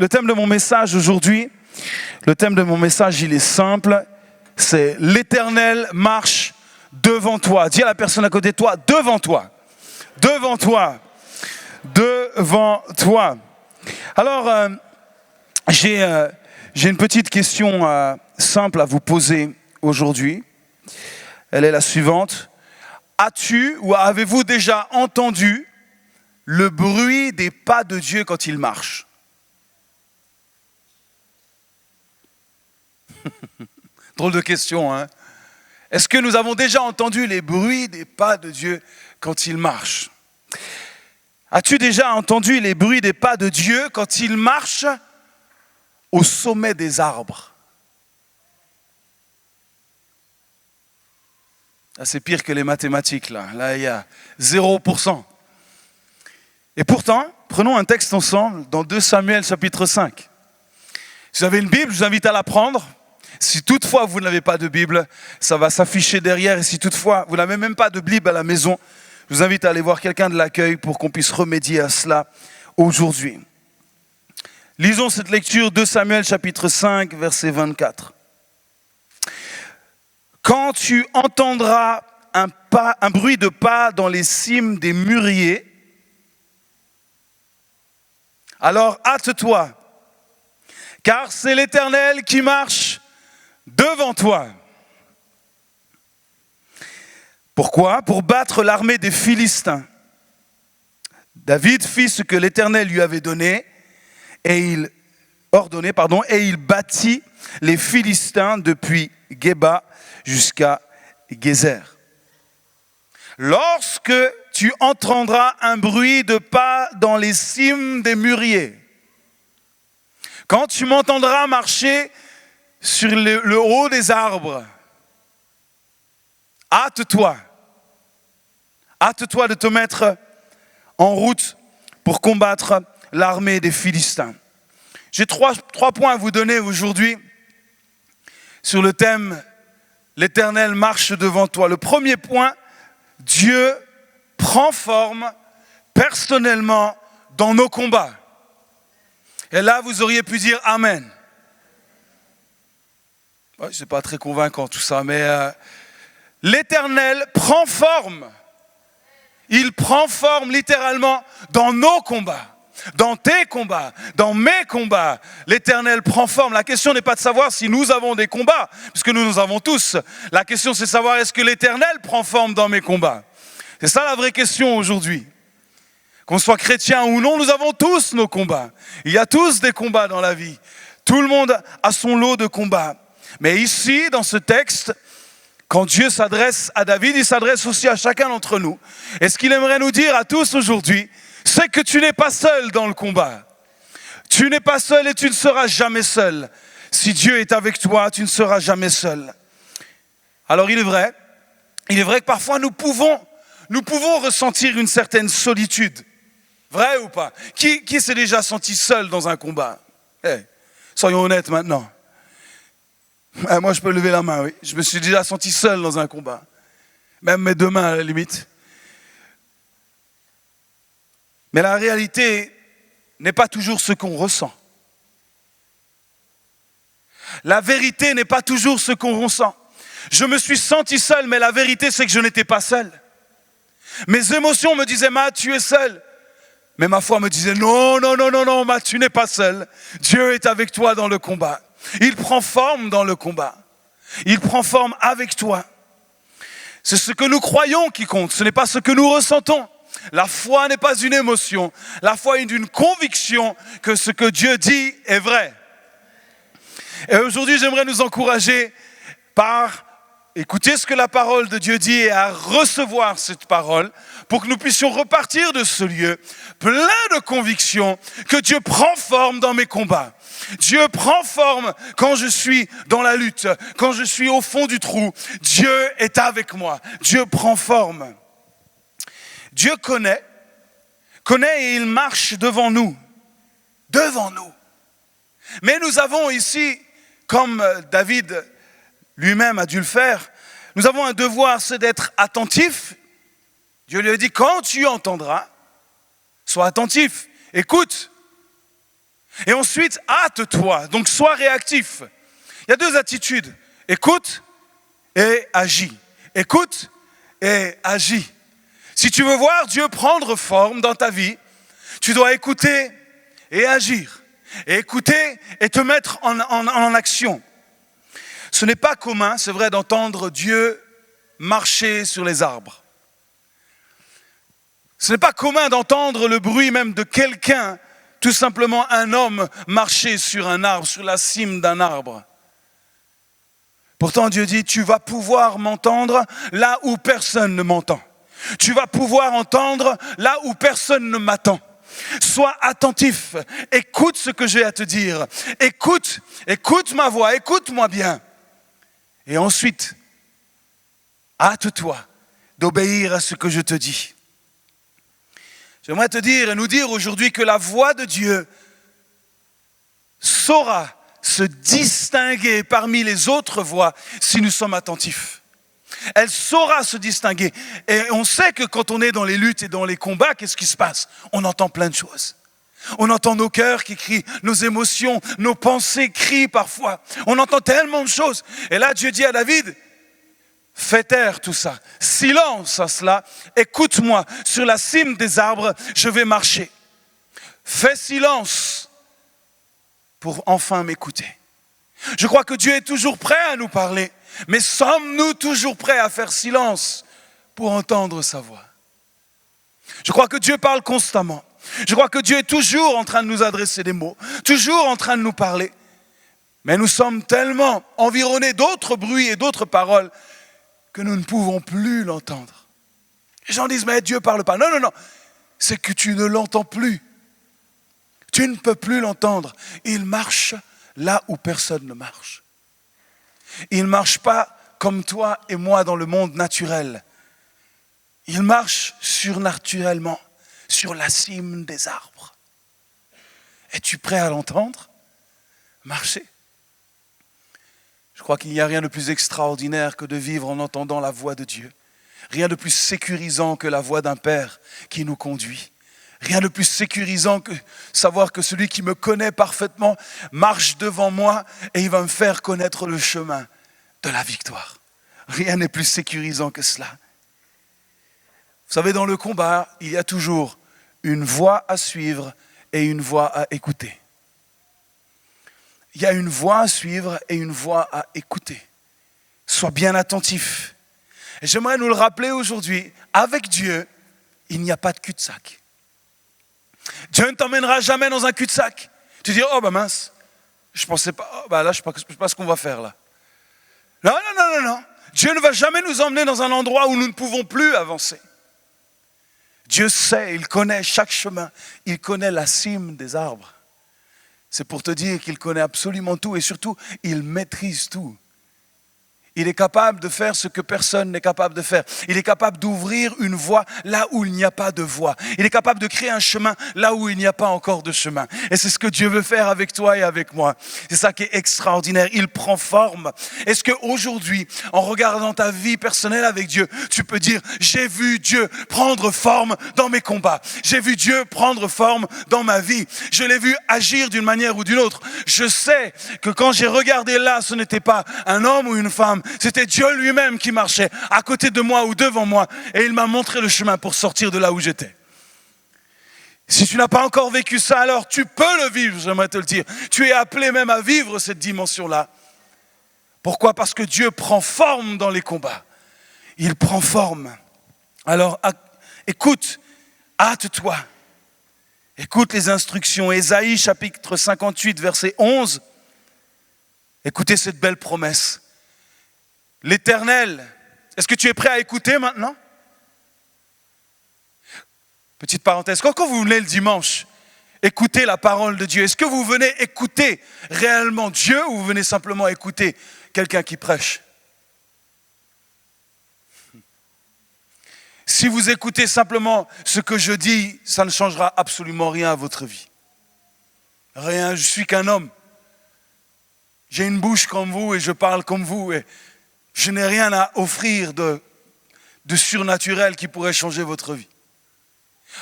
le thème de mon message aujourd'hui, le thème de mon message, il est simple, c'est l'Éternel marche devant toi. Dis à la personne à côté de toi, devant toi, devant toi, devant toi. Alors, j'ai une petite question simple à vous poser aujourd'hui. Elle est la suivante. As-tu ou avez-vous déjà entendu le bruit des pas de Dieu quand il marche? Drôle de question, hein? Est-ce que nous avons déjà entendu les bruits des pas de Dieu quand il marche? As-tu déjà entendu les bruits des pas de Dieu quand il marche au sommet des arbres? Ah, c'est pire que les mathématiques, là. Là, il y a 0%. Et pourtant, prenons un texte ensemble dans 2 Samuel chapitre 5. Si vous avez une Bible, je vous invite à la prendre. Si toutefois vous n'avez pas de Bible, ça va s'afficher derrière. Et si toutefois vous n'avez même pas de Bible à la maison, je vous invite à aller voir quelqu'un de l'accueil pour qu'on puisse remédier à cela aujourd'hui. Lisons cette lecture, 2 Samuel chapitre 5, verset 24. Quand tu entendras un bruit de pas dans les cimes des mûriers, alors hâte-toi, car c'est l'Éternel qui marche devant toi. Pourquoi? Pour battre l'armée des Philistins. David fit ce que l'Éternel lui avait donné, et il battit les Philistins depuis Géba jusqu'à Gézer. Lorsque tu entendras un bruit de pas dans les cimes des mûriers, quand tu m'entendras marcher sur le haut des arbres, hâte-toi de te mettre en route pour combattre l'armée des Philistins. J'ai trois points à vous donner aujourd'hui sur le thème « L'Éternel marche devant toi ». Le premier point, Dieu prend forme personnellement dans nos combats. Et là, vous auriez pu dire Amen. Ouais, c'est pas très convaincant tout ça, mais l'Éternel prend forme. Il prend forme littéralement dans nos combats. Dans tes combats, dans mes combats, l'Éternel prend forme. La question n'est pas de savoir si nous avons des combats, puisque nous en avons tous. La question, c'est de savoir est-ce que l'Éternel prend forme dans mes combats. C'est ça la vraie question aujourd'hui. Qu'on soit chrétien ou non, nous avons tous nos combats. Il y a tous des combats dans la vie. Tout le monde a son lot de combats. Mais ici, dans ce texte, quand Dieu s'adresse à David, il s'adresse aussi à chacun d'entre nous. Et ce qu'il aimerait nous dire à tous aujourd'hui, c'est que tu n'es pas seul dans le combat. Tu n'es pas seul et tu ne seras jamais seul. Si Dieu est avec toi, tu ne seras jamais seul. Alors il est vrai que parfois nous pouvons ressentir une certaine solitude. Vrai ou pas? Qui s'est déjà senti seul dans un combat? Soyons honnêtes maintenant. Moi je peux lever la main, oui. Je me suis déjà senti seul dans un combat. Même mes deux mains à la limite. Mais la réalité n'est pas toujours ce qu'on ressent. La vérité n'est pas toujours ce qu'on ressent. Je me suis senti seul, mais la vérité c'est que je n'étais pas seul. Mes émotions me disaient, Matt, tu es seul. Mais ma foi me disait, non, Matt, tu n'es pas seul. Dieu est avec toi dans le combat. Il prend forme dans le combat. Il prend forme avec toi. C'est ce que nous croyons qui compte, ce n'est pas ce que nous ressentons. La foi n'est pas une émotion. La foi est une conviction que ce que Dieu dit est vrai. Et aujourd'hui, j'aimerais nous encourager par écouter ce que la parole de Dieu dit et à recevoir cette parole pour que nous puissions repartir de ce lieu plein de conviction que Dieu prend forme dans mes combats. Dieu prend forme quand je suis dans la lutte, quand je suis au fond du trou. Dieu est avec moi. Dieu prend forme. Dieu connaît et il marche devant nous. Devant nous. Mais nous avons ici, comme David lui-même a dû le faire, nous avons un devoir, c'est d'être attentif. Dieu lui a dit, quand tu entendras, sois attentif, écoute. Et ensuite, hâte-toi, donc sois réactif. Il y a deux attitudes, écoute et agis. Écoute et agis. Si tu veux voir Dieu prendre forme dans ta vie, tu dois écouter et agir. Et écouter et te mettre en action. Ce n'est pas commun, c'est vrai, d'entendre Dieu marcher sur les arbres. Ce n'est pas commun d'entendre le bruit même de quelqu'un, tout simplement un homme marcher sur un arbre, sur la cime d'un arbre. Pourtant Dieu dit, tu vas pouvoir m'entendre là où personne ne m'entend. Tu vas pouvoir entendre là où personne ne m'attend. Sois attentif, écoute ce que j'ai à te dire. Écoute ma voix, écoute-moi bien. Et ensuite, hâte-toi d'obéir à ce que je te dis. J'aimerais te dire et nous dire aujourd'hui que la voix de Dieu saura se distinguer parmi les autres voix si nous sommes attentifs. Elle saura se distinguer. Et on sait que quand on est dans les luttes et dans les combats, qu'est-ce qui se passe? On entend plein de choses. On entend nos cœurs qui crient, nos émotions, nos pensées crient parfois. On entend tellement de choses. Et là, Dieu dit à David, fais taire tout ça. Silence à cela. Écoute-moi. Sur la cime des arbres, je vais marcher. Fais silence pour enfin m'écouter. Je crois que Dieu est toujours prêt à nous parler. Mais sommes-nous toujours prêts à faire silence pour entendre sa voix? Je crois que Dieu parle constamment. Je crois que Dieu est toujours en train de nous adresser des mots, toujours en train de nous parler. Mais nous sommes tellement environnés d'autres bruits et d'autres paroles que nous ne pouvons plus l'entendre. Les gens disent, mais Dieu ne parle pas. Non, c'est que tu ne l'entends plus. Tu ne peux plus l'entendre. Il marche là où personne ne marche. Il ne marche pas comme toi et moi dans le monde naturel. Il marche surnaturellement sur la cime des arbres. Es-tu prêt à l'entendre marcher? Je crois qu'il n'y a rien de plus extraordinaire que de vivre en entendant la voix de Dieu. Rien de plus sécurisant que la voix d'un Père qui nous conduit. Rien de plus sécurisant que savoir que celui qui me connaît parfaitement marche devant moi et il va me faire connaître le chemin de la victoire. Rien n'est plus sécurisant que cela. Vous savez, dans le combat, il y a toujours une voie à suivre et une voie à écouter. Il y a une voie à suivre et une voie à écouter. Sois bien attentif. Et j'aimerais nous le rappeler aujourd'hui, avec Dieu, il n'y a pas de cul-de-sac. Dieu ne t'emmènera jamais dans un cul-de-sac. Tu dis, oh bah mince, je pensais pas, là je sais pas ce qu'on va faire là. Non. Dieu ne va jamais nous emmener dans un endroit où nous ne pouvons plus avancer. Dieu sait, il connaît chaque chemin, il connaît la cime des arbres. C'est pour te dire qu'il connaît absolument tout et surtout, il maîtrise tout. Il est capable de faire ce que personne n'est capable de faire. Il est capable d'ouvrir une voie là où il n'y a pas de voie. Il est capable de créer un chemin là où il n'y a pas encore de chemin. Et c'est ce que Dieu veut faire avec toi et avec moi. C'est ça qui est extraordinaire. Il prend forme. Est-ce qu'aujourd'hui, en regardant ta vie personnelle avec Dieu, tu peux dire, j'ai vu Dieu prendre forme dans mes combats. J'ai vu Dieu prendre forme dans ma vie. Je l'ai vu agir d'une manière ou d'une autre. Je sais que quand j'ai regardé là, ce n'était pas un homme ou une femme. C'était Dieu lui-même qui marchait à côté de moi ou devant moi et il m'a montré le chemin pour sortir de là où j'étais. Si tu n'as pas encore vécu ça, alors tu peux le vivre, j'aimerais te le dire. Tu es appelé même à vivre cette dimension-là. Pourquoi? Parce que Dieu prend forme dans les combats. Il prend forme. Alors écoute, hâte-toi. Écoute les instructions. Ésaïe chapitre 58 verset 11. Écoutez cette belle promesse. L'Éternel, est-ce que tu es prêt à écouter maintenant? Petite parenthèse, quand vous venez le dimanche, écoutez la parole de Dieu. Est-ce que vous venez écouter réellement Dieu ou vous venez simplement écouter quelqu'un qui prêche? Si vous écoutez simplement ce que je dis, ça ne changera absolument rien à votre vie. Rien, je suis qu'un homme. J'ai une bouche comme vous et je parle comme vous et je n'ai rien à offrir de surnaturel qui pourrait changer votre vie.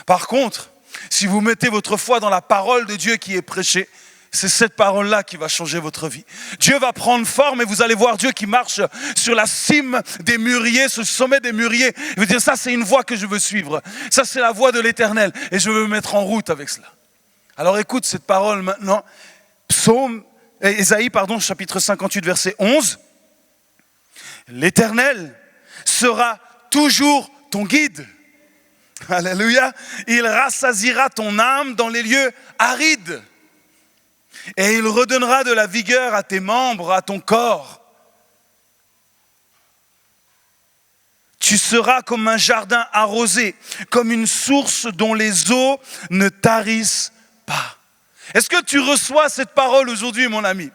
Par contre, si vous mettez votre foi dans la parole de Dieu qui est prêchée, c'est cette parole-là qui va changer votre vie. Dieu va prendre forme et vous allez voir Dieu qui marche sur la cime des mûriers, sur le sommet des mûriers. Il veut dire, ça c'est une voie que je veux suivre. Ça c'est la voie de l'Éternel et je veux me mettre en route avec cela. Alors écoute cette parole maintenant. Ésaïe, chapitre 58, verset 11. L'Éternel sera toujours ton guide. Alléluia. Il rassasiera ton âme dans les lieux arides. Et il redonnera de la vigueur à tes membres, à ton corps. Tu seras comme un jardin arrosé, comme une source dont les eaux ne tarissent pas. Est-ce que tu reçois cette parole aujourd'hui, mon ami?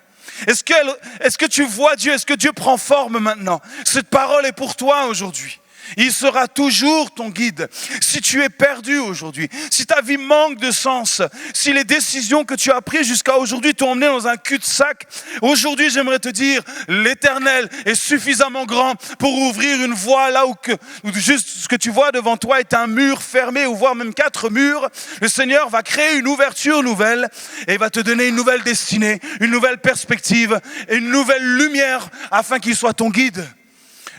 Est-ce que tu vois Dieu? Est-ce que Dieu prend forme maintenant? Cette parole est pour toi aujourd'hui. Il sera toujours ton guide. Si tu es perdu aujourd'hui, si ta vie manque de sens, si les décisions que tu as prises jusqu'à aujourd'hui t'ont emmené dans un cul-de-sac, aujourd'hui j'aimerais te dire, l'Éternel est suffisamment grand pour ouvrir une voie là où juste ce que tu vois devant toi est un mur fermé ou voire même 4 murs. Le Seigneur va créer une ouverture nouvelle et va te donner une nouvelle destinée, une nouvelle perspective et une nouvelle lumière afin qu'il soit ton guide.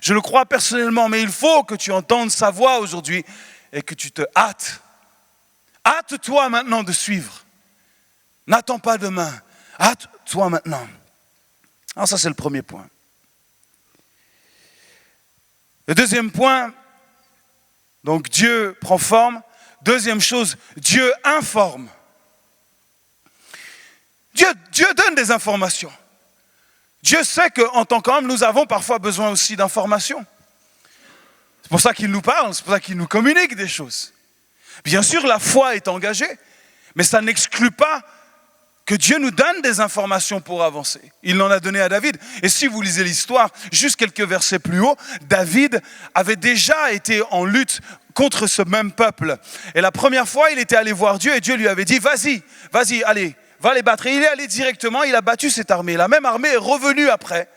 Je le crois personnellement, mais il faut que tu entendes sa voix aujourd'hui et que tu te hâtes. Hâte-toi maintenant de suivre. N'attends pas demain. Hâte-toi maintenant. Alors ça, c'est le premier point. Le deuxième point, donc Dieu prend forme. Deuxième chose, Dieu informe. Dieu donne des informations. Dieu sait qu'en tant qu'homme, nous avons parfois besoin aussi d'informations. C'est pour ça qu'il nous parle, c'est pour ça qu'il nous communique des choses. Bien sûr, la foi est engagée, mais ça n'exclut pas que Dieu nous donne des informations pour avancer. Il en a donné à David. Et si vous lisez l'histoire, juste quelques versets plus haut, David avait déjà été en lutte contre ce même peuple. Et la première fois, il était allé voir Dieu et Dieu lui avait dit, vas-y, allez. Va les battre. Et il est allé directement, il a battu cette armée. La même armée est revenue après.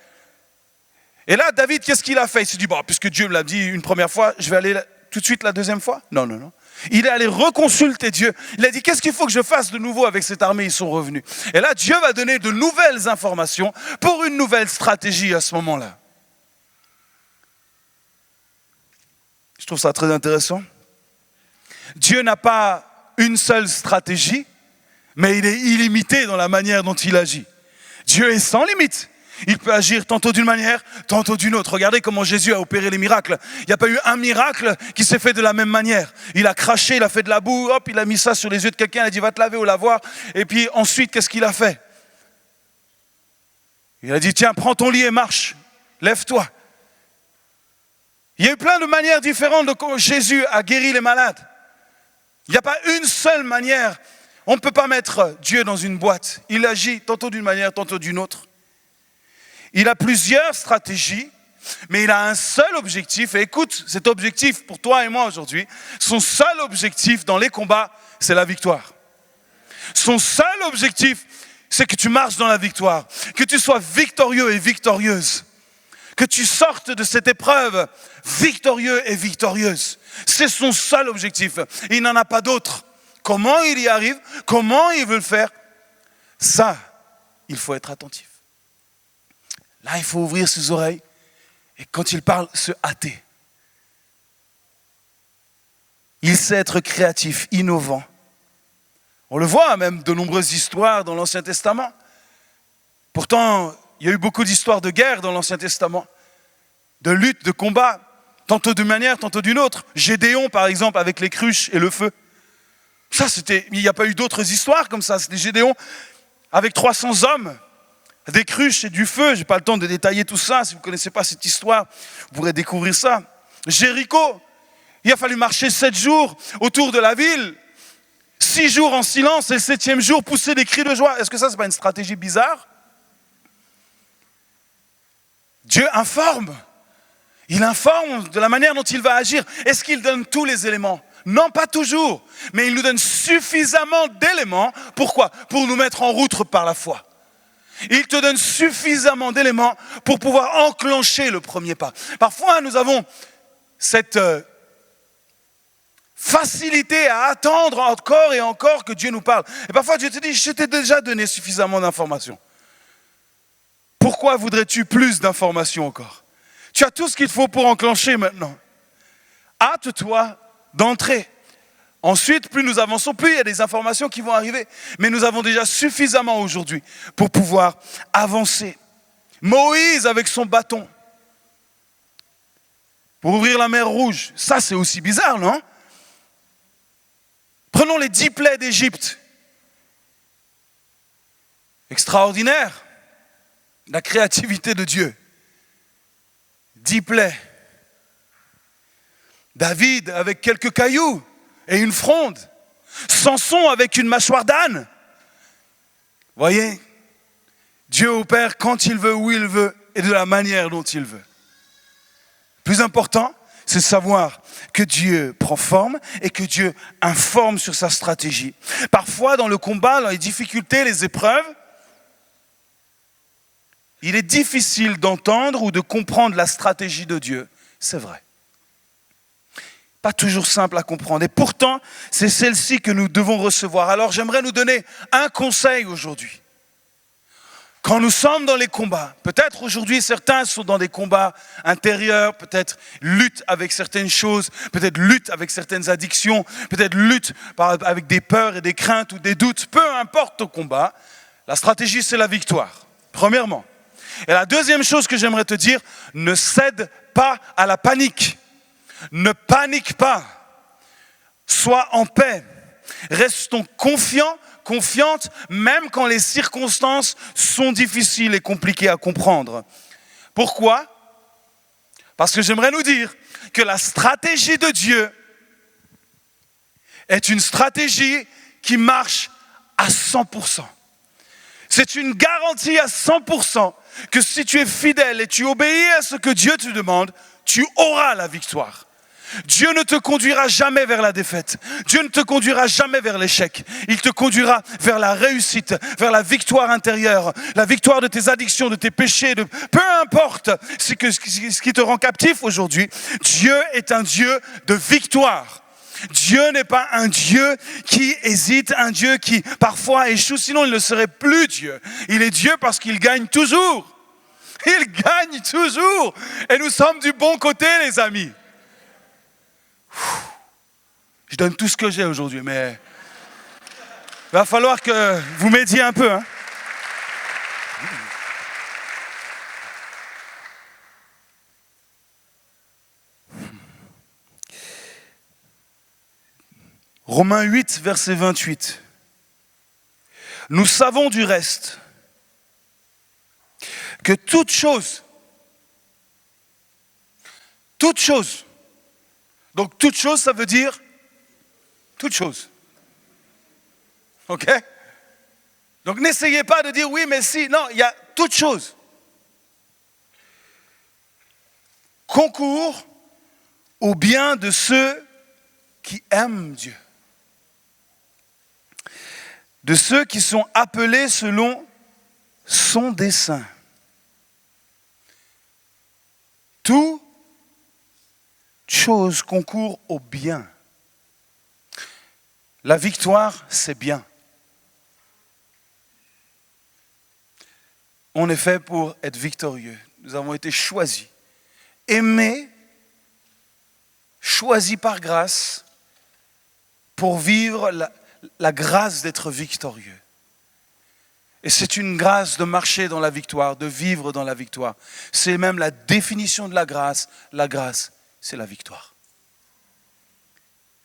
Et là, David, qu'est-ce qu'il a fait? Il s'est dit, bon, puisque Dieu me l'a dit une première fois, je vais aller tout de suite la deuxième fois? Non. Il est allé reconsulter Dieu. Il a dit, qu'est-ce qu'il faut que je fasse de nouveau avec cette armée? Ils sont revenus. Et là, Dieu va donner de nouvelles informations pour une nouvelle stratégie à ce moment-là. Je trouve ça très intéressant. Dieu n'a pas une seule stratégie, mais il est illimité dans la manière dont il agit. Dieu est sans limite. Il peut agir tantôt d'une manière, tantôt d'une autre. Regardez comment Jésus a opéré les miracles. Il n'y a pas eu un miracle qui s'est fait de la même manière. Il a craché, il a fait de la boue, hop, il a mis ça sur les yeux de quelqu'un, il a dit va te laver au lavoir. Et puis ensuite, qu'est-ce qu'il a fait? Il a dit tiens, prends ton lit et marche, lève-toi. Il y a eu plein de manières différentes de comment Jésus a guéri les malades. Il n'y a pas une seule manière. On ne peut pas mettre Dieu dans une boîte. Il agit tantôt d'une manière, tantôt d'une autre. Il a plusieurs stratégies, mais il a un seul objectif. Et écoute, cet objectif pour toi et moi aujourd'hui, son seul objectif dans les combats, c'est la victoire. Son seul objectif, c'est que tu marches dans la victoire, que tu sois victorieux et victorieuse, que tu sortes de cette épreuve victorieux et victorieuse. C'est son seul objectif. Il n'en a pas d'autre. Comment il y arrive? Comment il veut le faire? Ça, il faut être attentif. Là, il faut ouvrir ses oreilles et quand il parle, se hâter. Il sait être créatif, innovant. On le voit même de nombreuses histoires dans l'Ancien Testament. Pourtant, il y a eu beaucoup d'histoires de guerre dans l'Ancien Testament, de lutte, de combat, tantôt d'une manière, tantôt d'une autre. Gédéon, par exemple, avec les cruches et le feu. Ça, il n'y a pas eu d'autres histoires comme ça. C'était Gédéon avec 300 hommes, des cruches et du feu. Je n'ai pas le temps de détailler tout ça. Si vous ne connaissez pas cette histoire, vous pourrez découvrir ça. Jéricho, il a fallu marcher 7 jours autour de la ville. 6 jours en silence et le 7e jour, pousser des cris de joie. Est-ce que ça, ce n'est pas une stratégie bizarre? Dieu informe. Il informe de la manière dont il va agir. Est-ce qu'il donne tous les éléments? Non, pas toujours. Mais il nous donne suffisamment d'éléments. Pourquoi? Pour nous mettre en route par la foi. Il te donne suffisamment d'éléments pour pouvoir enclencher le premier pas. Parfois, nous avons cette facilité à attendre encore et encore que Dieu nous parle. Et parfois Dieu te dit, je t'ai déjà donné suffisamment d'informations. Pourquoi voudrais-tu plus d'informations encore? Tu as tout ce qu'il faut pour enclencher maintenant. Hâte-toi d'entrer. Ensuite, plus nous avançons, plus il y a des informations qui vont arriver. Mais nous avons déjà suffisamment aujourd'hui pour pouvoir avancer. Moïse avec son bâton pour ouvrir la mer Rouge. Ça, c'est aussi bizarre, non? Prenons les 10 plaies d'Égypte. Extraordinaire. La créativité de Dieu. 10 plaies. David avec quelques cailloux et une fronde. Samson avec une mâchoire d'âne. Voyez, Dieu opère quand il veut, où il veut et de la manière dont il veut. Plus important, c'est de savoir que Dieu prend forme et que Dieu informe sur sa stratégie. Parfois, dans le combat, dans les difficultés, les épreuves, il est difficile d'entendre ou de comprendre la stratégie de Dieu. C'est vrai. Pas toujours simple à comprendre. Et pourtant, c'est celle-ci que nous devons recevoir. Alors, j'aimerais nous donner un conseil aujourd'hui. Quand nous sommes dans les combats, peut-être aujourd'hui certains sont dans des combats intérieurs, peut-être luttent avec certaines choses, peut-être luttent avec certaines addictions, peut-être luttent avec des peurs et des craintes ou des doutes, peu importe ton combat, la stratégie c'est la victoire, premièrement. Et la deuxième chose que j'aimerais te dire, ne cède pas à la panique, ne panique pas, sois en paix, restons confiants, confiante, même quand les circonstances sont difficiles et compliquées à comprendre. Pourquoi? Parce que j'aimerais nous dire que la stratégie de Dieu est une stratégie qui marche à 100%. C'est une garantie à 100% que si tu es fidèle et tu obéis à ce que Dieu te demande, tu auras la victoire. Dieu ne te conduira jamais vers la défaite. Dieu ne te conduira jamais vers l'échec. Il te conduira vers la réussite, vers la victoire intérieure, la victoire de tes addictions, de tes péchés, peu importe ce qui te rend captif aujourd'hui. Dieu est un Dieu de victoire. Dieu n'est pas un Dieu qui hésite, un Dieu qui parfois échoue, sinon il ne serait plus Dieu. Il est Dieu parce qu'il gagne toujours. Il gagne toujours. Et nous sommes du bon côté, les amis. Je donne tout ce que j'ai aujourd'hui, mais il va falloir que vous m'aidiez un peu. Romains 8, verset 28. Nous savons du reste que toute chose, donc toute chose, ça veut dire toute chose. Ok? Donc n'essayez pas de dire oui, mais si. Non, il y a toute chose. Concourt au bien de ceux qui aiment Dieu. De ceux qui sont appelés selon son dessein. Toute chose concourt au bien. La victoire, c'est bien. On est fait pour être victorieux. Nous avons été choisis, aimés, choisis par grâce pour vivre la grâce d'être victorieux. Et c'est une grâce de marcher dans la victoire, de vivre dans la victoire. C'est même la définition de la grâce. La grâce, c'est la victoire.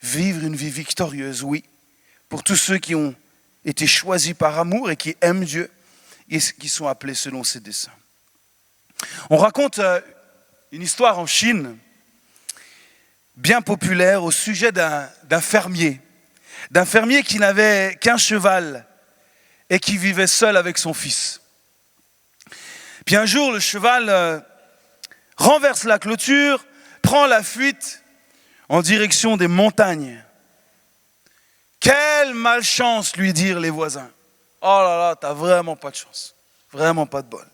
Vivre une vie victorieuse, oui, pour tous ceux qui ont été choisis par amour et qui aiment Dieu et qui sont appelés selon ses desseins. On raconte une histoire en Chine, bien populaire, au sujet d'un fermier qui n'avait qu'un cheval et qui vivait seul avec son fils. Puis un jour, le cheval renverse la clôture, prend la fuite en direction des montagnes. Quelle malchance, lui dirent les voisins. Oh là là, t'as vraiment pas de chance, vraiment pas de bol.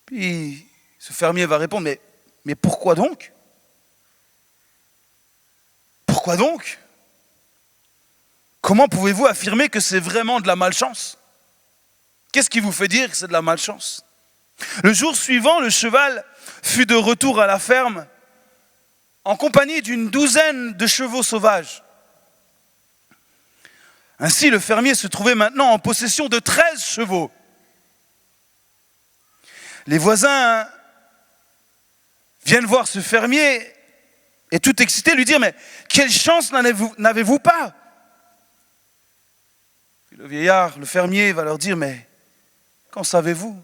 Puis ce fermier va répondre, mais pourquoi donc? Quoi donc? Comment pouvez-vous affirmer que c'est vraiment de la malchance? Qu'est-ce qui vous fait dire que c'est de la malchance? Le jour suivant, le cheval fut de retour à la ferme en compagnie d'une douzaine de chevaux sauvages. Ainsi, le fermier se trouvait maintenant en possession de 13 chevaux. Les voisins viennent voir ce fermier et tout excités lui dire « Mais quelle chance n'avez-vous pas ?» Puis le vieillard, le fermier, va leur dire « Mais qu'en savez-vous?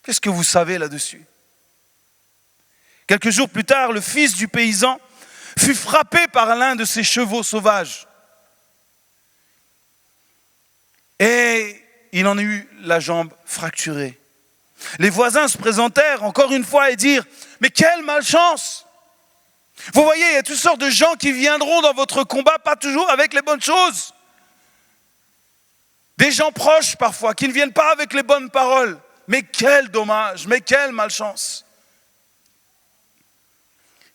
Qu'est-ce que vous savez là-dessus ?» Quelques jours plus tard, le fils du paysan fut frappé par l'un de ses chevaux sauvages. Et il en a eu la jambe fracturée. Les voisins se présentèrent encore une fois et dirent « Mais quelle malchance! Vous voyez, il y a toutes sortes de gens qui viendront dans votre combat, pas toujours avec les bonnes choses. Des gens proches parfois, qui ne viennent pas avec les bonnes paroles. Mais quel dommage, mais quelle malchance! »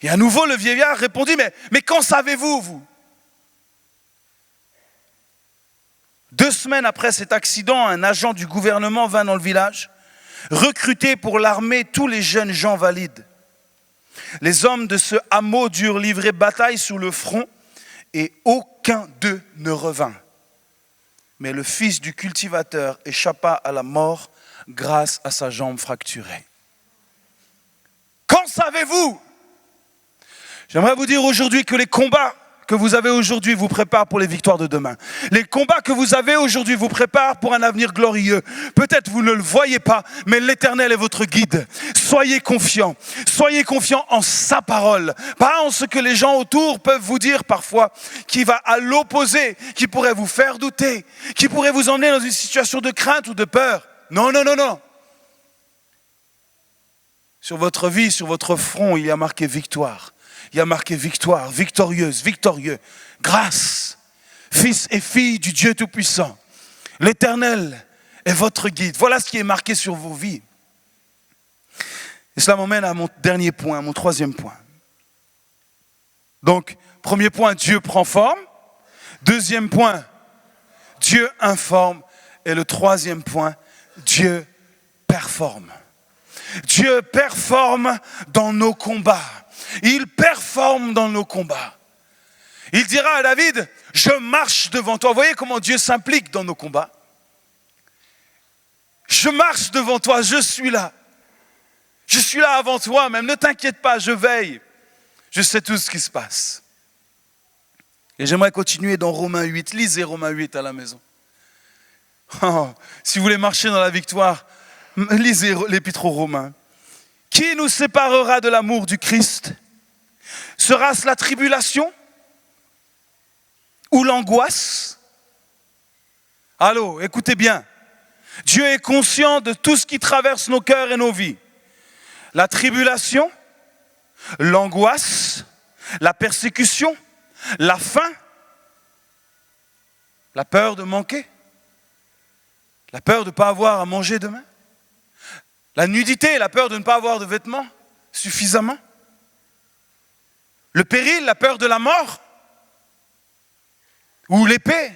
Et à nouveau, le vieillard répondit, mais qu'en savez-vous, vous? 2 semaines après cet accident, un agent du gouvernement vint dans le village, recruter pour l'armée tous les jeunes gens valides. Les hommes de ce hameau durent livrer bataille sur le front et aucun d'eux ne revint. Mais le fils du cultivateur échappa à la mort grâce à sa jambe fracturée. Qu'en savez-vous? J'aimerais vous dire aujourd'hui que les combats que vous avez aujourd'hui vous préparent pour les victoires de demain. Les combats que vous avez aujourd'hui vous préparent pour un avenir glorieux. Peut-être vous ne le voyez pas, mais l'Éternel est votre guide. Soyez confiants en sa parole, pas en ce que les gens autour peuvent vous dire parfois, qui va à l'opposé, qui pourrait vous faire douter, qui pourrait vous emmener dans une situation de crainte ou de peur. Non. Sur votre vie, sur votre front, il y a marqué victoire. Il y a marqué victoire, victorieuse, victorieux, grâce, fils et filles du Dieu Tout-Puissant. L'Éternel est votre guide. Voilà ce qui est marqué sur vos vies. Et cela m'emmène à mon dernier point, à mon 3e point. Donc, premier point, Dieu prend forme. 2e point, Dieu informe. Et le 3e point, Dieu performe. Dieu performe dans nos combats. Il performe dans nos combats. Il dira à David, je marche devant toi. Vous voyez comment Dieu s'implique dans nos combats? Je marche devant toi, je suis là. Je suis là avant toi, même ne t'inquiète pas, je veille. Je sais tout ce qui se passe. Et j'aimerais continuer dans Romains 8. Lisez Romains 8 à la maison. Oh, si vous voulez marcher dans la victoire, lisez l'épître aux Romains. Qui nous séparera de l'amour du Christ? Sera-ce la tribulation ou l'angoisse? Allô, écoutez bien. Dieu est conscient de tout ce qui traverse nos cœurs et nos vies. La tribulation, l'angoisse, la persécution, la faim, la peur de manquer, la peur de ne pas avoir à manger demain. La nudité, la peur de ne pas avoir de vêtements suffisamment. Le péril, la peur de la mort. Ou l'épée.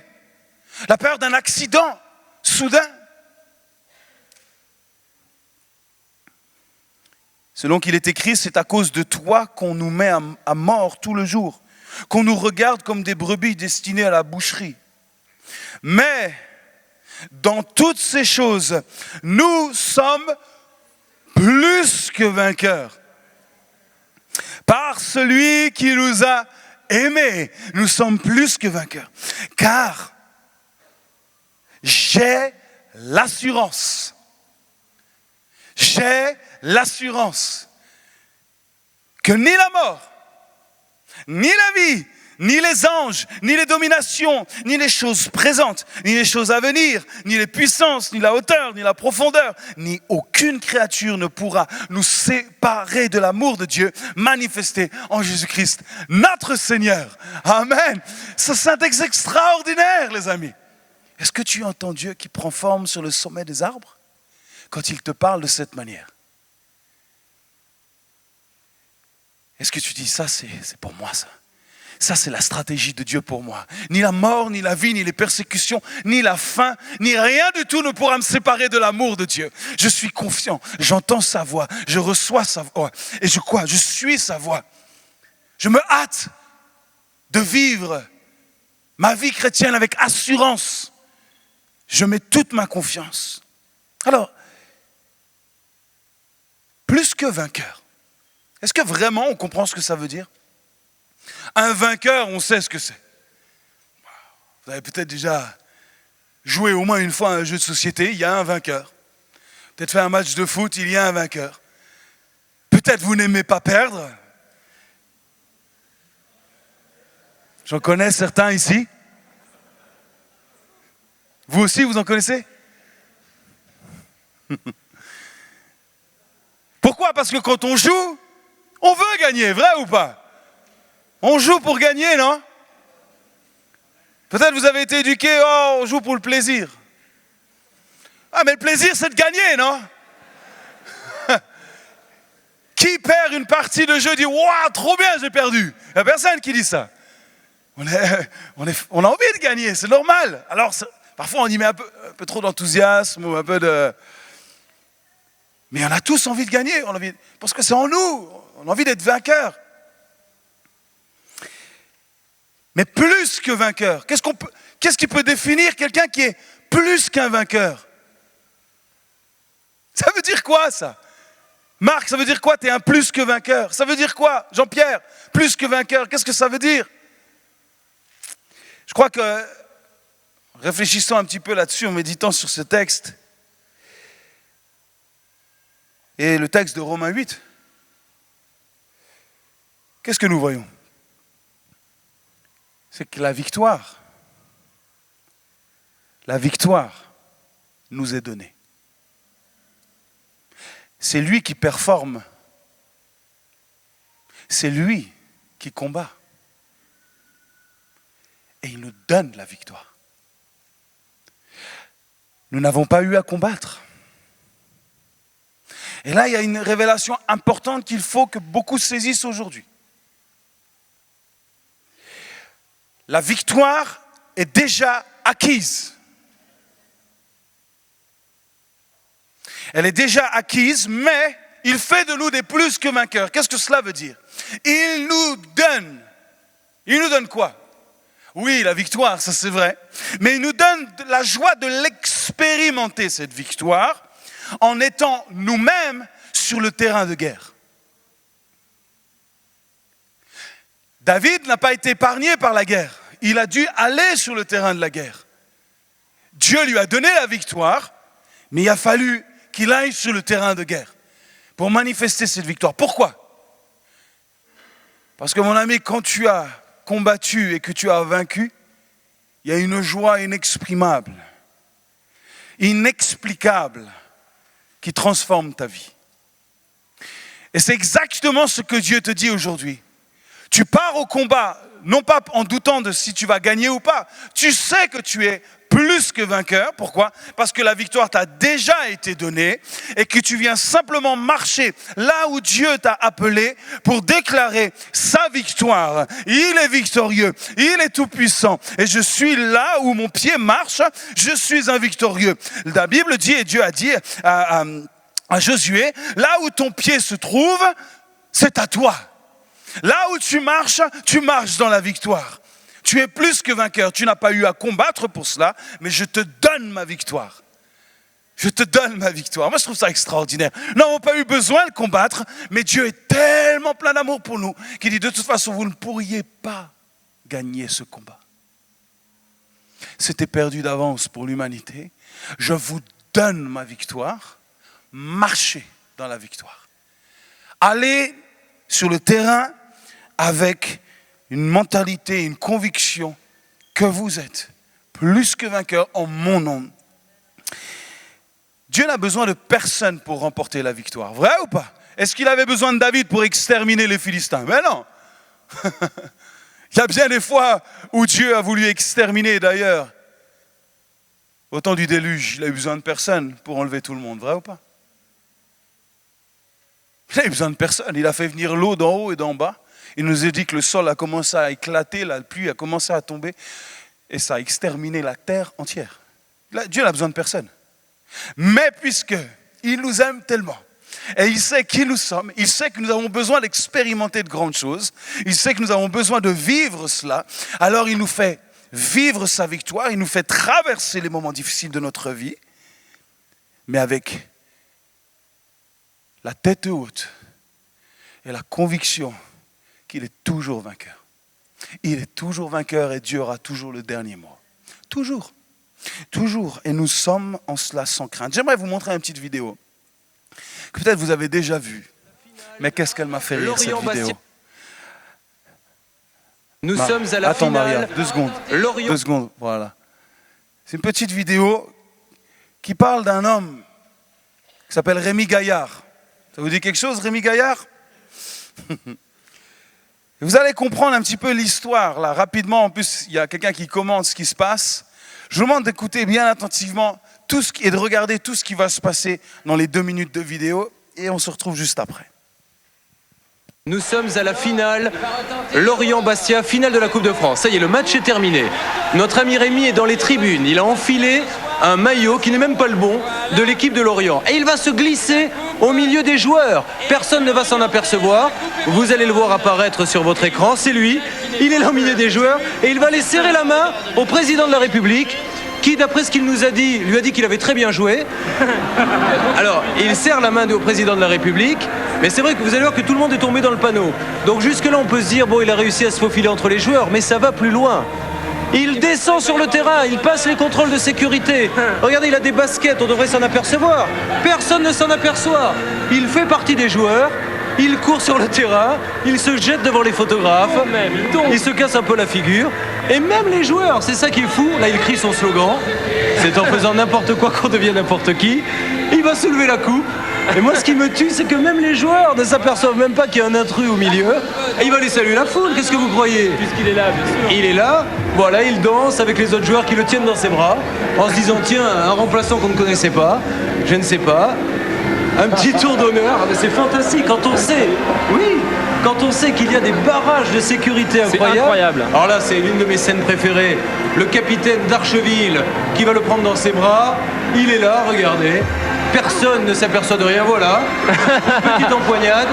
La peur d'un accident soudain. Selon qu'il est écrit, c'est à cause de toi qu'on nous met à mort tout le jour. Qu'on nous regarde comme des brebis destinées à la boucherie. Mais, dans toutes ces choses, nous sommes plus que vainqueurs. Par celui qui nous a aimés, nous sommes plus que vainqueurs. Car j'ai l'assurance que ni la mort, ni la vie, ni les anges, ni les dominations, ni les choses présentes, ni les choses à venir, ni les puissances, ni la hauteur, ni la profondeur, ni aucune créature ne pourra nous séparer de l'amour de Dieu manifesté en Jésus-Christ, notre Seigneur. Amen. Ce syntaxe extraordinaire, les amis. Est-ce que tu entends Dieu qui prend forme sur le sommet des arbres quand il te parle de cette manière? Est-ce que tu dis ça, c'est pour moi ça? Ça, c'est la stratégie de Dieu pour moi. Ni la mort, ni la vie, ni les persécutions, ni la faim, ni rien du tout ne pourra me séparer de l'amour de Dieu. Je suis confiant, j'entends sa voix, je reçois sa voix. Et je suis sa voix. Je me hâte de vivre ma vie chrétienne avec assurance. Je mets toute ma confiance. Alors, plus que vainqueur. Est-ce que vraiment on comprend ce que ça veut dire ? Un vainqueur, on sait ce que c'est. Vous avez peut-être déjà joué au moins une fois à un jeu de société, il y a un vainqueur. Peut-être fait un match de foot, il y a un vainqueur. Peut-être vous n'aimez pas perdre. J'en connais certains ici. Vous aussi, vous en connaissez ? Pourquoi ? Parce que quand on joue, on veut gagner, vrai ou pas ? On joue pour gagner, non ? Peut-être vous avez été éduqué, on joue pour le plaisir. Ah, mais le plaisir, c'est de gagner, non ? Qui perd une partie de jeu dit « Waouh, trop bien, j'ai perdu ». Il n'y a personne qui dit ça. On a envie de gagner, c'est normal. Alors, parfois, on y met un peu trop d'enthousiasme ou un peu de... Mais on a tous envie de gagner, parce que c'est en nous, on a envie d'être vainqueur. Mais plus que vainqueur, qu'est-ce qui peut définir quelqu'un qui est plus qu'un vainqueur ? Ça veut dire quoi ça ? Marc, ça veut dire quoi ? Tu es un plus que vainqueur. Ça veut dire quoi ? Jean-Pierre, plus que vainqueur, qu'est-ce que ça veut dire ? Je crois que, réfléchissant un petit peu là-dessus, en méditant sur ce texte, et le texte de Romains 8, qu'est-ce que nous voyons ? C'est que la victoire nous est donnée. C'est lui qui performe. C'est lui qui combat. Et il nous donne la victoire. Nous n'avons pas eu à combattre. Et là, il y a une révélation importante qu'il faut que beaucoup saisissent aujourd'hui. La victoire est déjà acquise. Elle est déjà acquise, mais il fait de nous des plus que vainqueurs. Qu'est-ce que cela veut dire ? Il nous donne quoi ? Oui, la victoire, ça c'est vrai. Mais il nous donne la joie de l'expérimenter, cette victoire, en étant nous-mêmes sur le terrain de guerre. David n'a pas été épargné par la guerre. Il a dû aller sur le terrain de la guerre. Dieu lui a donné la victoire, mais il a fallu qu'il aille sur le terrain de guerre pour manifester cette victoire. Pourquoi ? Parce que mon ami, quand tu as combattu et que tu as vaincu, il y a une joie inexprimable, inexplicable, qui transforme ta vie. Et c'est exactement ce que Dieu te dit aujourd'hui. Tu pars au combat, non pas en doutant de si tu vas gagner ou pas. Tu sais que tu es plus que vainqueur. Pourquoi ? Parce que la victoire t'a déjà été donnée et que tu viens simplement marcher là où Dieu t'a appelé pour déclarer sa victoire. Il est victorieux, il est tout puissant et je suis là où mon pied marche, je suis un victorieux. La Bible dit, et Dieu a dit à Josué, là où ton pied se trouve, c'est à toi. Là où tu marches dans la victoire. Tu es plus que vainqueur. Tu n'as pas eu à combattre pour cela, mais je te donne ma victoire. Je te donne ma victoire. Moi, je trouve ça extraordinaire. Nous n'avons pas eu besoin de combattre, mais Dieu est tellement plein d'amour pour nous qu'il dit de toute façon, vous ne pourriez pas gagner ce combat. C'était perdu d'avance pour l'humanité. Je vous donne ma victoire. Marchez dans la victoire. Allez sur le terrain avec une mentalité, une conviction que vous êtes plus que vainqueur en mon nom. Dieu n'a besoin de personne pour remporter la victoire. Vrai ou pas ? Est-ce qu'il avait besoin de David pour exterminer les Philistins ? Mais non. Il y a bien des fois où Dieu a voulu exterminer d'ailleurs. Au temps du déluge, il a eu besoin de personne pour enlever tout le monde. Vrai ou pas ? Il n'a eu besoin de personne. Il a fait venir l'eau d'en haut et d'en bas. il nous a dit que le sol a commencé à éclater, la pluie a commencé à tomber et ça a exterminé la terre entière. Là, Dieu n'a besoin de personne. Mais puisqu'il nous aime tellement, et il sait qui nous sommes, il sait que nous avons besoin d'expérimenter de grandes choses, il sait que nous avons besoin de vivre cela, alors il nous fait vivre sa victoire, il nous fait traverser les moments difficiles de notre vie, mais avec la tête haute et la conviction qu'il est toujours vainqueur. Il est toujours vainqueur et Dieu aura toujours le dernier mot. Toujours. Toujours. Et nous sommes en cela sans crainte. J'aimerais vous montrer une petite vidéo que peut-être vous avez déjà vue. Mais qu'est-ce qu'elle m'a fait rire, cette vidéo. Nous sommes à la Attends, finale. Maria, 2 secondes. Lorient. 2 secondes, voilà. C'est une petite vidéo qui parle d'un homme qui s'appelle Rémi Gaillard. Ça vous dit quelque chose, Rémi Gaillard? Vous allez comprendre un petit peu l'histoire, là, rapidement. En plus, il y a quelqu'un qui commente ce qui se passe. Je vous demande d'écouter bien attentivement et de regarder tout ce qui va se passer dans les 2 minutes de vidéo. Et on se retrouve juste après. Nous sommes à la finale, Lorient-Bastia, finale de la Coupe de France. Ça y est, le match est terminé. Notre ami Rémi est dans les tribunes. Il a enfilé un maillot qui n'est même pas le bon de l'équipe de Lorient. Et il va se glisser au milieu des joueurs. Personne ne va s'en apercevoir. Vous allez le voir apparaître sur votre écran. C'est lui. Il est là au milieu des joueurs et il va aller serrer la main au président de la République, qui, d'après ce qu'il nous a dit, lui a dit qu'il avait très bien joué. Alors, il serre la main au président de la République, mais c'est vrai que vous allez voir que tout le monde est tombé dans le panneau. Donc jusque-là, on peut se dire, bon, il a réussi à se faufiler entre les joueurs, mais ça va plus loin. Il descend sur le terrain, il passe les contrôles de sécurité. Regardez, il a des baskets, on devrait s'en apercevoir. Personne ne s'en aperçoit. Il fait partie des joueurs. Il court sur le terrain, il se jette devant les photographes, il se casse un peu la figure. Et même les joueurs, c'est ça qui est fou. Là, il crie son slogan. C'est en faisant n'importe quoi qu'on devient n'importe qui. Il va soulever la coupe. Et moi, ce qui me tue, c'est que même les joueurs ne s'aperçoivent même pas qu'il y a un intrus au milieu. Et il va aller saluer la foule, qu'est-ce que vous croyez? Puisqu'il est là, bien sûr. Il est là, voilà, il danse avec les autres joueurs qui le tiennent dans ses bras, en se disant, tiens, un remplaçant qu'on ne connaissait pas, je ne sais pas. Un petit tour d'honneur, ah, c'est fantastique quand on sait, oui, quand on sait qu'il y a des barrages de sécurité incroyables. C'est incroyable. Alors là, c'est l'une de mes scènes préférées. Le capitaine d'Archeville qui va le prendre dans ses bras. Il est là, regardez. Personne ne s'aperçoit de rien, voilà. Petite empoignade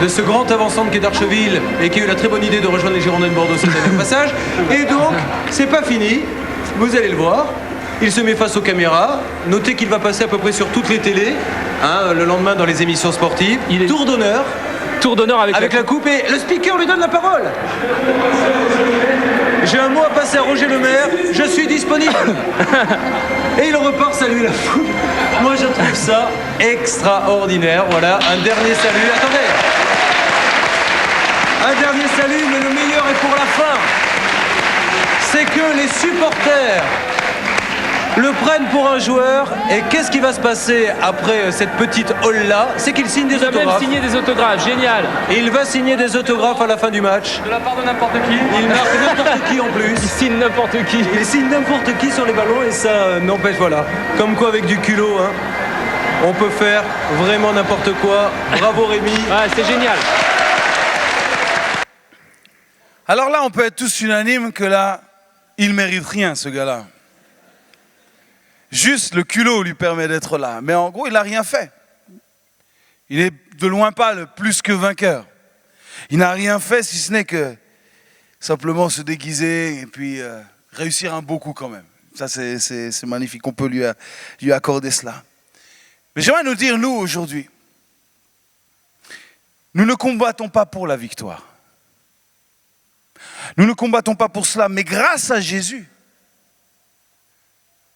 de ce grand avant-centre qui est d'Archeville et qui a eu la très bonne idée de rejoindre les Girondins de Bordeaux, c'est le passage. Et donc, c'est pas fini. Vous allez le voir. Il se met face aux caméras. Notez qu'il va passer à peu près sur toutes les télés, hein, le lendemain dans les émissions sportives. Tour d'honneur. Tour d'honneur Avec la coupe et le speaker lui donne la parole. J'ai un mot à passer à Roger Le Maire. Je suis disponible. Et il repart saluer la foule. Moi, je trouve ça extraordinaire. Voilà, un dernier salut. Attendez. Un dernier salut, mais le meilleur est pour la fin. C'est que les supporters le prennent pour un joueur. Et qu'est-ce qui va se passer après cette petite hall-là? C'est qu'il signe des Il va même autographes. signer des autographes, génial. Et il va signer des autographes à la fin du match. De la part de n'importe qui. Il marque n'importe qui en plus. Il signe n'importe qui. Il signe n'importe qui sur les ballons et ça n'empêche, voilà. Comme quoi avec du culot, hein, on peut faire vraiment n'importe quoi. Bravo Rémi. Ah, c'est génial. Alors là, on peut être tous unanimes que là, il mérite rien, ce gars-là. Juste le culot lui permet d'être là. Mais en gros, il n'a rien fait. Il est de loin pas le plus que vainqueur. Il n'a rien fait si ce n'est que simplement se déguiser et puis réussir un beau coup quand même. Ça, c'est magnifique. On peut lui accorder cela. Mais j'aimerais nous dire, nous, aujourd'hui, nous ne combattons pas pour la victoire. Nous ne combattons pas pour cela, mais grâce à Jésus,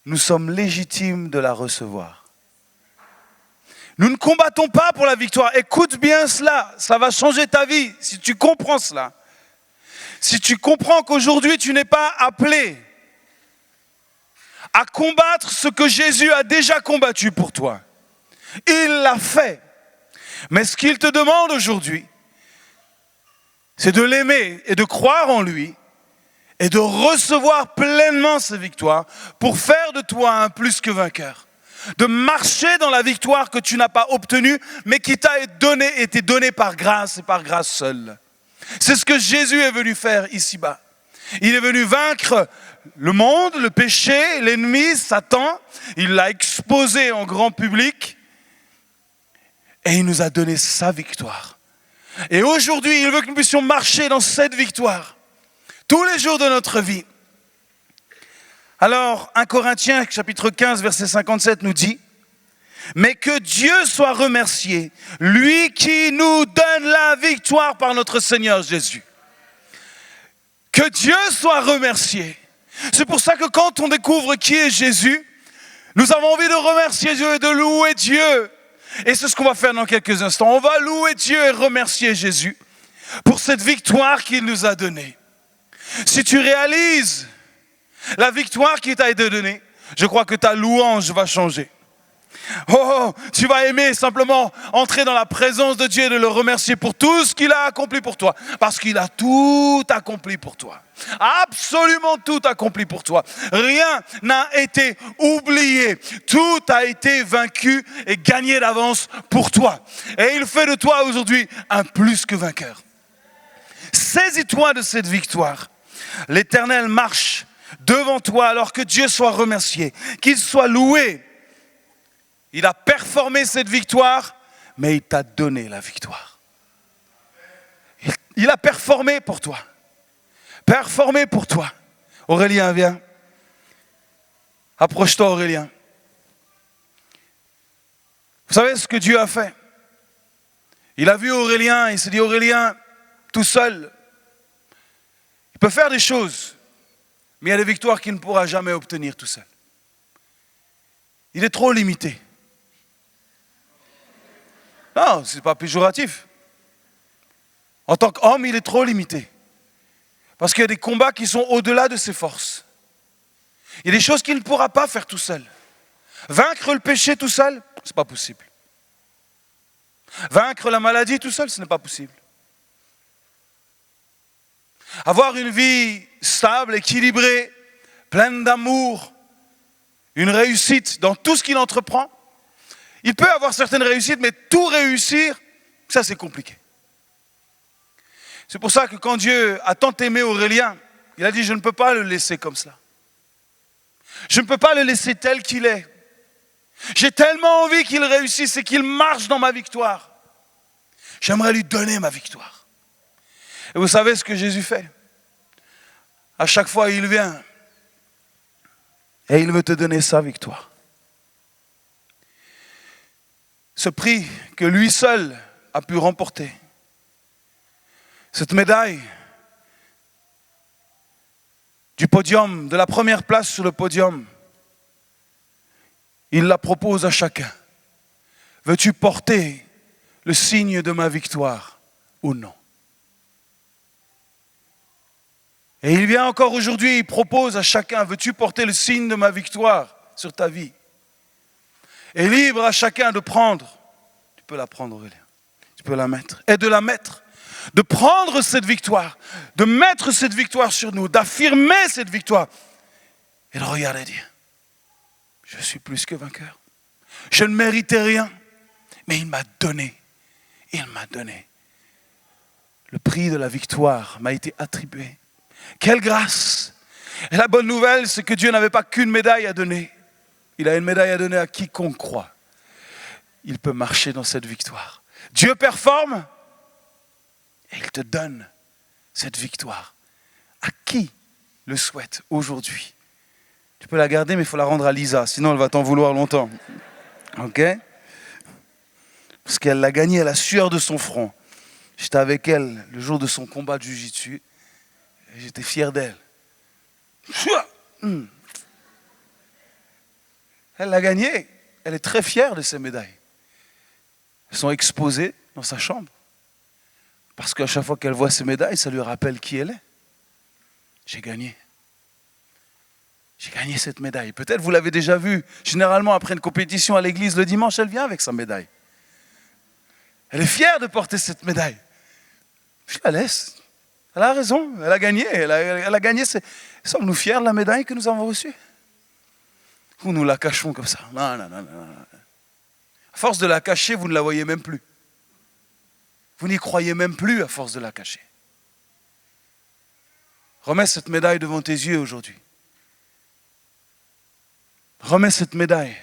nous sommes légitimes de la recevoir. Nous ne combattons pas pour la victoire. Écoute bien cela, ça va changer ta vie si tu comprends cela. Si tu comprends qu'aujourd'hui tu n'es pas appelé à combattre ce que Jésus a déjà combattu pour toi. Il l'a fait. Mais ce qu'il te demande aujourd'hui, c'est de l'aimer et de croire en lui et de recevoir pleinement ses victoires pour faire de toi un plus que vainqueur. De marcher dans la victoire que tu n'as pas obtenue, mais qui t'a été donnée par grâce et par grâce seule. C'est ce que Jésus est venu faire ici-bas. Il est venu vaincre le monde, le péché, l'ennemi, Satan. Il l'a exposé en grand public et il nous a donné sa victoire. Et aujourd'hui, il veut que nous puissions marcher dans cette victoire tous les jours de notre vie. Alors, 1 Corinthiens chapitre 15, verset 57 nous dit: mais que Dieu soit remercié, lui qui nous donne la victoire par notre Seigneur Jésus. Que Dieu soit remercié. C'est pour ça que quand on découvre qui est Jésus, nous avons envie de remercier Dieu et de louer Dieu. Et c'est ce qu'on va faire dans quelques instants. On va louer Dieu et remercier Jésus pour cette victoire qu'il nous a donnée. Si tu réalises la victoire qui t'a été donnée, je crois que ta louange va changer. Oh, tu vas aimer simplement entrer dans la présence de Dieu et de le remercier pour tout ce qu'il a accompli pour toi. Parce qu'il a tout accompli pour toi. Absolument tout accompli pour toi. Rien n'a été oublié. Tout a été vaincu et gagné d'avance pour toi. Et il fait de toi aujourd'hui un plus que vainqueur. Saisis-toi de cette victoire. L'Éternel marche devant toi alors que Dieu soit remercié, qu'il soit loué. Il a performé cette victoire, mais il t'a donné la victoire. Il a performé pour toi. Performé pour toi. Aurélien, viens. Approche-toi, Aurélien. Vous savez ce que Dieu a fait? Il a vu Aurélien, il s'est dit: Aurélien, tout seul, il peut faire des choses, mais il y a des victoires qu'il ne pourra jamais obtenir tout seul. Il est trop limité. Non, ce n'est pas péjoratif. En tant qu'homme, il est trop limité. Parce qu'il y a des combats qui sont au-delà de ses forces. Il y a des choses qu'il ne pourra pas faire tout seul. Vaincre le péché tout seul, ce n'est pas possible. Vaincre la maladie tout seul, ce n'est pas possible. Avoir une vie stable, équilibrée, pleine d'amour, une réussite dans tout ce qu'il entreprend. Il peut avoir certaines réussites, mais tout réussir, ça c'est compliqué. C'est pour ça que quand Dieu a tant aimé Aurélien, il a dit: je ne peux pas le laisser comme cela. Je ne peux pas le laisser tel qu'il est. J'ai tellement envie qu'il réussisse et qu'il marche dans ma victoire. J'aimerais lui donner ma victoire. Et vous savez ce que Jésus fait? À chaque fois, il vient et il veut te donner sa victoire. Ce prix que lui seul a pu remporter, cette médaille du podium, de la première place sur le podium, il la propose à chacun. Veux-tu porter le signe de ma victoire ou non? Et il vient encore aujourd'hui, il propose à chacun: veux-tu porter le signe de ma victoire sur ta vie? Et libre à chacun de prendre. Tu peux la prendre, Aurélien. Tu peux la mettre. Et de la mettre. De prendre cette victoire. De mettre cette victoire sur nous. D'affirmer cette victoire. Et de regarder et dire: je suis plus que vainqueur. Je ne méritais rien. Mais il m'a donné. Il m'a donné. Le prix de la victoire m'a été attribué. Quelle grâce! Et la bonne nouvelle, c'est que Dieu n'avait pas qu'une médaille à donner. Il a une médaille à donner à quiconque croit. Il peut marcher dans cette victoire. Dieu performe et il te donne cette victoire. À qui le souhaite aujourd'hui? Tu peux la garder, mais il faut la rendre à Lisa, sinon elle va t'en vouloir longtemps. Ok? Parce qu'elle l'a gagnée à la sueur de son front. J'étais avec elle le jour de son combat de jiu-jitsu et j'étais fier d'elle. Elle l'a gagnée. Elle est très fière de ses médailles. Elles sont exposées dans sa chambre. Parce qu'à chaque fois qu'elle voit ses médailles, ça lui rappelle qui elle est. J'ai gagné. J'ai gagné cette médaille. Peut-être vous l'avez déjà vue. Généralement, après une compétition à l'église, le dimanche, elle vient avec sa médaille. Elle est fière de porter cette médaille. Je la laisse. Elle a raison. Elle a gagné. Elle a gagné. Sommes-nous fiers de la médaille que nous avons reçue? Ou nous la cachons comme ça? Non. À force de la cacher, vous ne la voyez même plus. Vous n'y croyez même plus à force de la cacher. Remets cette médaille devant tes yeux aujourd'hui. Remets cette médaille.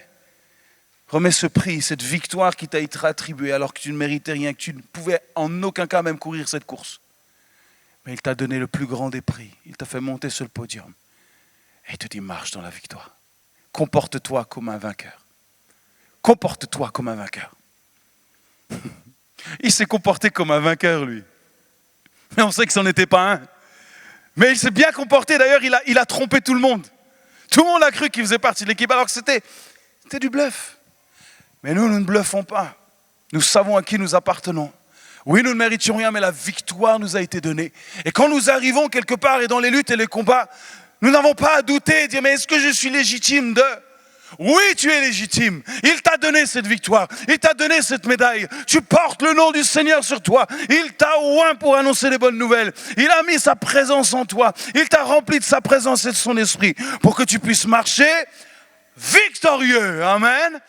Remets ce prix, cette victoire qui t'a été attribuée alors que tu ne méritais rien, que tu ne pouvais en aucun cas même courir cette course. Mais il t'a donné le plus grand des prix. Il t'a fait monter sur le podium. Et il te dit, marche dans la victoire. Comporte-toi comme un vainqueur. Comporte-toi comme un vainqueur. Il s'est comporté comme un vainqueur, lui. Mais on sait que ce n'en était pas un. Mais il s'est bien comporté. D'ailleurs, il a trompé tout le monde. Tout le monde a cru qu'il faisait partie de l'équipe, alors que c'était du bluff. Mais nous ne bluffons pas. Nous savons à qui nous appartenons. Oui, nous ne méritions rien, mais la victoire nous a été donnée. Et quand nous arrivons quelque part et dans les luttes et les combats, nous n'avons pas à douter et dire, mais est-ce que je suis légitime de... Oui, tu es légitime. Il t'a donné cette victoire. Il t'a donné cette médaille. Tu portes le nom du Seigneur sur toi. Il t'a oint pour annoncer les bonnes nouvelles. Il a mis sa présence en toi. Il t'a rempli de sa présence et de son esprit pour que tu puisses marcher victorieux. Amen.